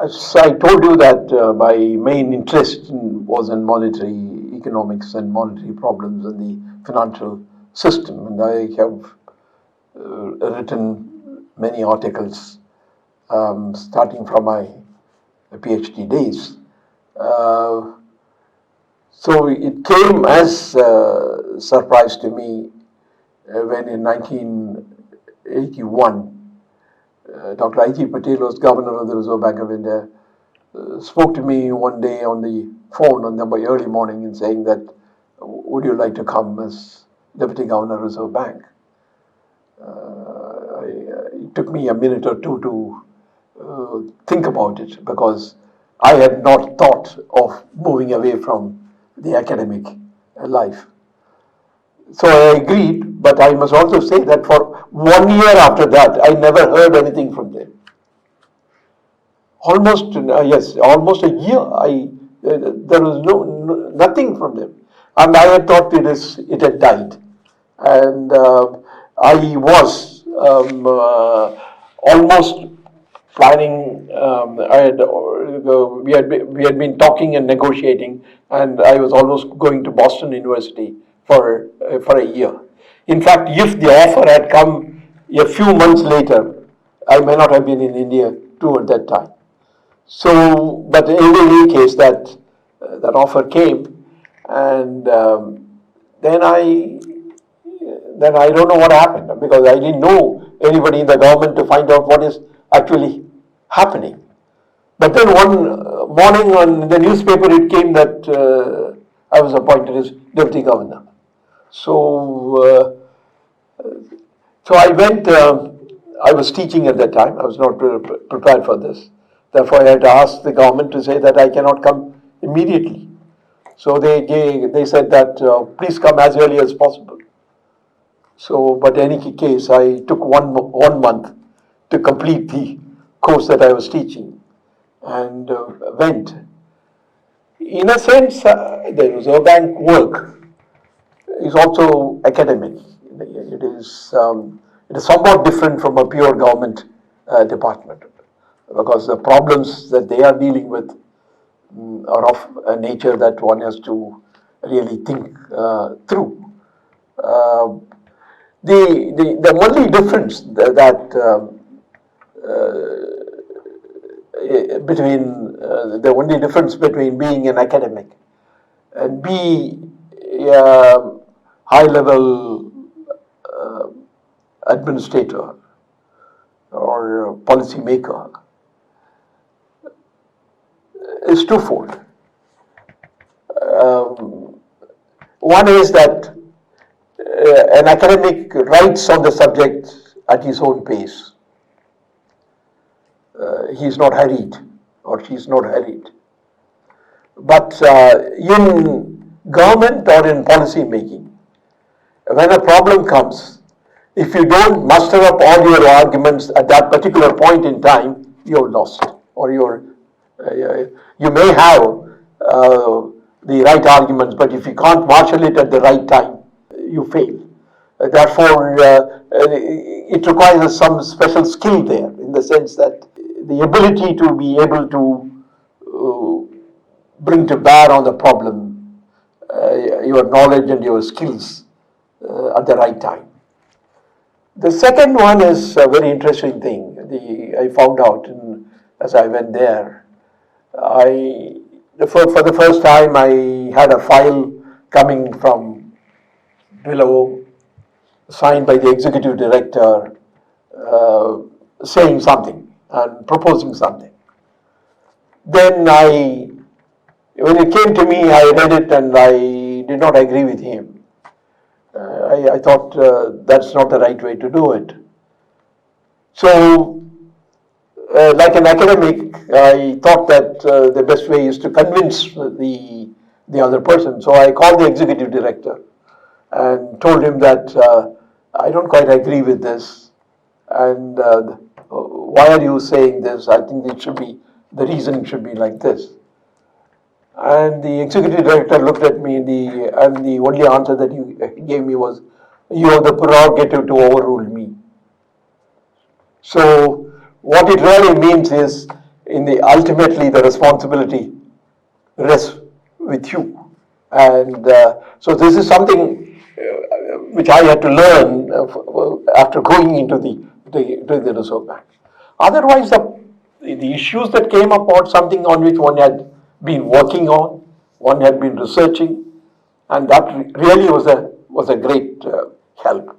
As I told you that my main interest was in monetary economics and monetary problems in the financial system, and I have written many articles starting from my PhD days. So it came as a surprise to me when in 1981, Dr. I.G. Patel was governor of the Reserve Bank of India, spoke to me one day on the phone on the early morning and saying that, would you like to come as Deputy Governor of the Reserve Bank? It took me a minute or two to think about it because I had not thought of moving away from the academic life. So I agreed, but I must also say that for 1 year after that, I never heard anything from them. Almost a year, there was nothing from them. And I had thought it had died. And I was almost planning, we had been talking and negotiating, and I was almost going to Boston University for a year. In fact, if the offer had come a few months later, I may not have been in India too at that time. So, but in any case, that offer came, and then I don't know what happened because I didn't know anybody in the government to find out what is actually happening. But then one morning on the newspaper it came that I was appointed as Deputy Governor. So I went, I was teaching at that time, I was not prepared for this. Therefore I had to ask the government to say that I cannot come immediately. So they said that please come as early as possible. So, but in any case, I took one month to complete the course that I was teaching and went. In a sense, the Reserve Bank work is also academic. It is somewhat different from a pure government department because the problems that they are dealing with are of a nature that one has to really think through. The only difference between being an academic and be a high-level administrator or policy maker is twofold. One is that an academic writes on the subject at his own pace. He is not hurried or she is not hurried. But in government or in policy making, when a problem comes, if you don't muster up all your arguments at that particular point in time, you're lost, or you may have the right arguments, but if you can't marshal it at the right time, you fail. Therefore, it requires some special skill there, in the sense that the ability to be able to bring to bear on the problem your knowledge and your skills at the right time. The second one is a very interesting thing. I found out as I went there. For the first time, I had a file coming from below, signed by the executive director, saying something and proposing something. Then when it came to me, I read it and I did not agree with him. I thought that's not the right way to do it. So, like an academic, I thought that the best way is to convince the other person. So I called the executive director and told him that I don't quite agree with this, and why are you saying this? I think the reason should be like this. And the executive director looked at me, and the only answer that he gave me was, you have the prerogative to overrule me. So what it really means is, ultimately the responsibility rests with you. And so this is something which I had to learn after going into the Reserve Bank. Otherwise, the issues that came up are something on which one had been working on, one had been researching, and that really was a great help.